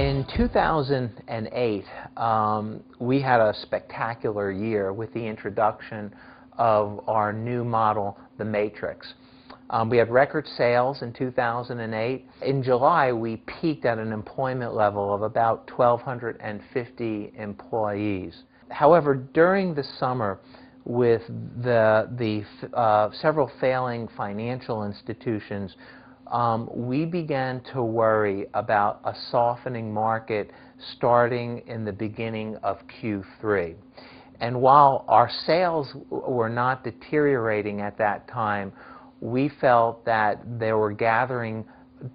In 2008, we had a spectacular year with the introduction of our new model, the Matrix. We had record sales in 2008. In July, we peaked at an employment level of about 1,250 employees. However, during the summer, with the several failing financial institutions, we began to worry about a softening market starting in the beginning of Q3. And while our sales were not deteriorating at that time, we felt that they were gathering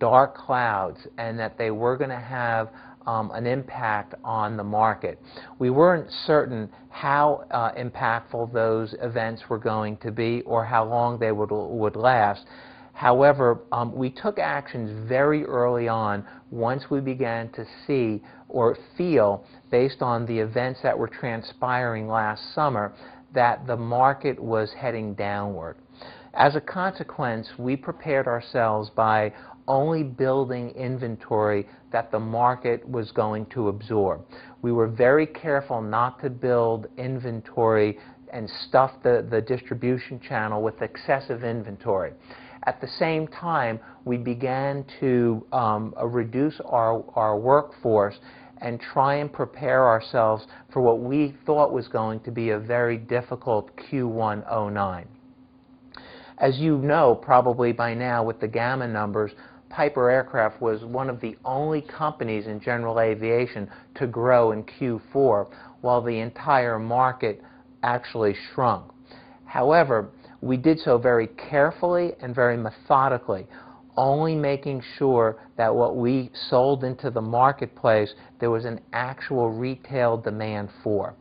dark clouds and that they were going to have an impact on the market. We weren't certain how impactful those events were going to be or how long they would last. However, we took actions very early on once we began to see or feel, based on the events that were transpiring last summer, that the market was heading downward. As a consequence, we prepared ourselves by only building inventory that the market was going to absorb. We were very careful not to build inventory and stuff the distribution channel with excessive inventory. At the same time, we began to reduce our workforce and try and prepare ourselves for what we thought was going to be a very difficult Q1 '09. As you know, probably by now with the Gamma numbers, Piper Aircraft was one of the only companies in general aviation to grow in Q4, while the entire market actually shrunk. However, we did so very carefully and very methodically, only making sure that what we sold into the marketplace, there was an actual retail demand for.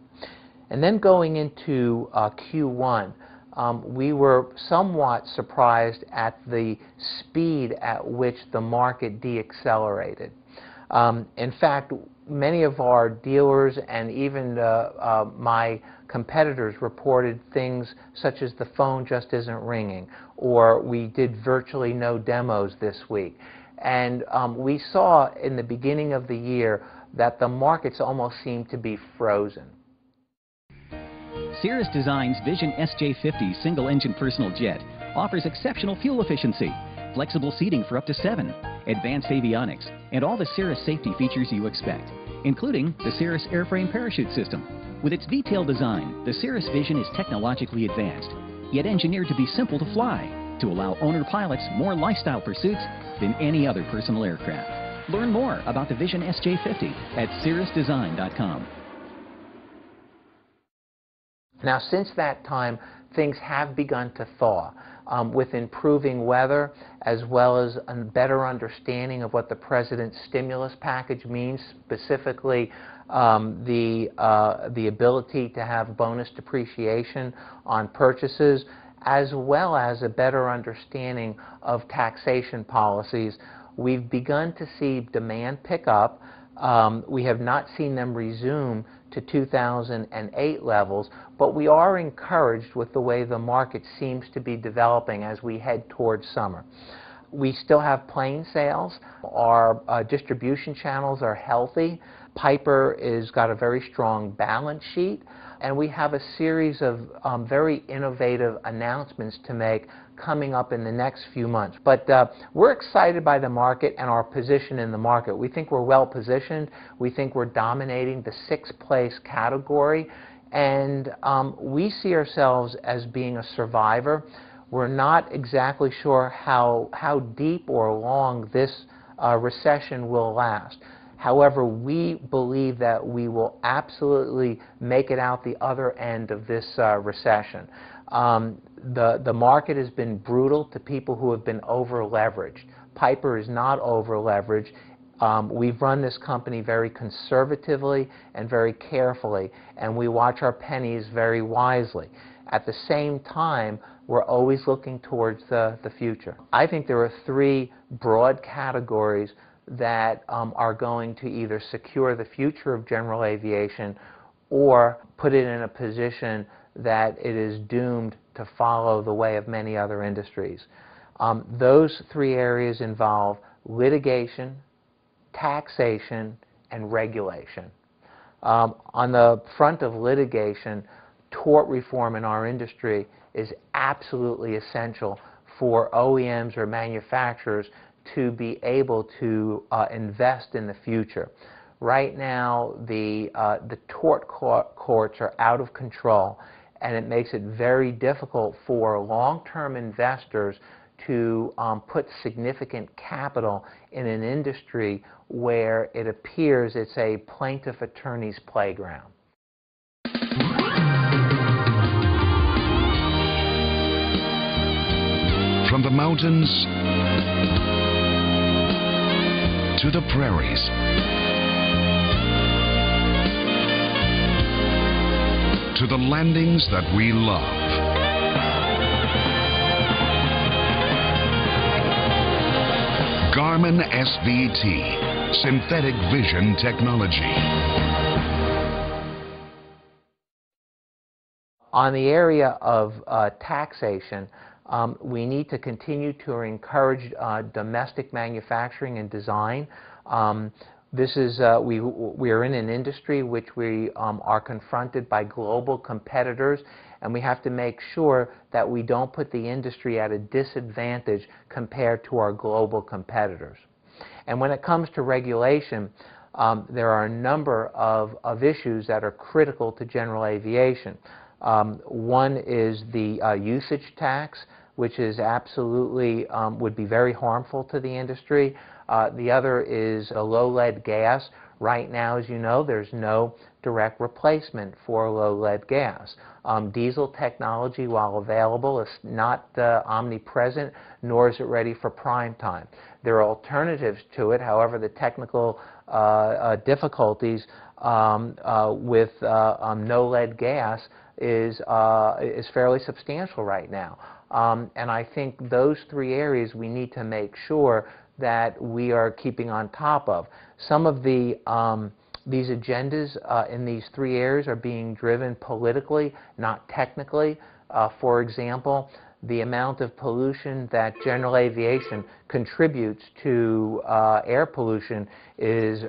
And then going into Q1, we were somewhat surprised at the speed at which the market deaccelerated. In fact, many of our dealers and even my competitors reported things such as the phone just isn't ringing, or we did virtually no demos this week. And we saw in the beginning of the year that the markets almost seemed to be frozen. Cirrus Design's Vision SJ50 single-engine personal jet offers exceptional fuel efficiency, flexible seating for up to 7, advanced avionics, and all the Cirrus safety features you expect, including the Cirrus airframe parachute system. With its detailed design, the Cirrus Vision is technologically advanced, yet engineered to be simple to fly, to allow owner pilots more lifestyle pursuits than any other personal aircraft. Learn more about the Vision SJ50 at cirrusdesign.com. Now, since that time, things have begun to thaw. With improving weather, as well as a better understanding of what the President's stimulus package means, specifically the ability to have bonus depreciation on purchases, as well as a better understanding of taxation policies, we've begun to see demand pick up. We have not seen them resume to 2008 levels, but we are encouraged with the way the market seems to be developing as we head towards summer. We still have plane sales. Our distribution channels are healthy. Piper has got a very strong balance sheet, and we have a series of very innovative announcements to make coming up in the next few months. But we're excited by the market and our position in the market. We think we're well positioned. We think we're dominating the 6th place category, and we see ourselves as being a survivor. We're not exactly sure how deep or long this recession will last. However, we believe that we will absolutely make it out the other end of this recession. The market has been brutal to people who have been over-leveraged. Piper is not over-leveraged. We've run this company very conservatively and very carefully, and we watch our pennies very wisely. At the same time, we're always looking towards the future. I think there are 3 broad categories that are going to either secure the future of general aviation or put it in a position that it is doomed to follow the way of many other industries. Those 3 areas involve litigation, taxation, and regulation. On the front of litigation, tort reform in our industry is absolutely essential for OEMs or manufacturers to be able to invest in the future. Right now, the tort courts are out of control, and it makes it very difficult for long-term investors to put significant capital in an industry where it appears it's a plaintiff attorney's playground. From the mountains to the prairies, to the landings that we love, Garmin SVT, synthetic vision technology. On the area of taxation, we need to continue to encourage domestic manufacturing and design. We are in an industry which we are confronted by global competitors, and we have to make sure that we don't put the industry at a disadvantage compared to our global competitors. And when it comes to regulation, there are a number of issues that are critical to general aviation. One is the usage tax, which is absolutely would be very harmful to the industry. The other is a low lead gas. Right now, as you know, there's no direct replacement for low lead gas. Diesel technology, while available, is not omnipresent, nor is it ready for prime time. There are alternatives to it. However, the technical difficulties with no lead gas is fairly substantial right now. And I think those three areas we need to make sure that we are keeping on top of. Some of these agendas in these three areas are being driven politically, not technically. For example, the amount of pollution that general aviation contributes to air pollution is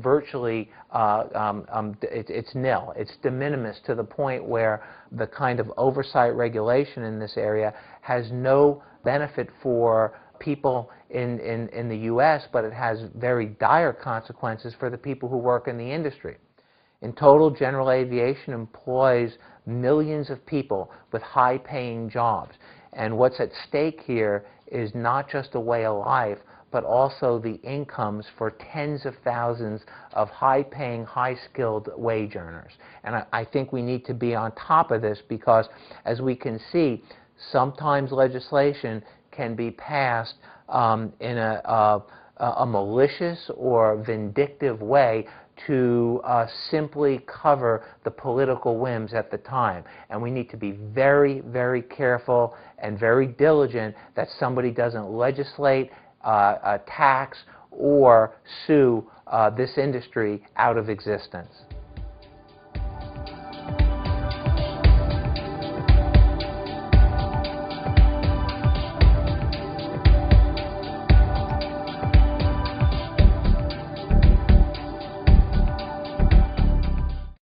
virtually, it's nil. It's de minimis, to the point where the kind of oversight regulation in this area has no benefit for people in the U.S., but it has very dire consequences for the people who work in the industry. In total, general aviation employs millions of people with high-paying jobs. And what's at stake here is not just a way of life, but also the incomes for tens of thousands of high-paying, high-skilled wage earners. And I think we need to be on top of this, because, as we can see, sometimes legislation can be passed in a malicious or vindictive way to simply cover the political whims at the time. And we need to be very, very careful and very diligent that somebody doesn't legislate, tax, or sue this industry out of existence.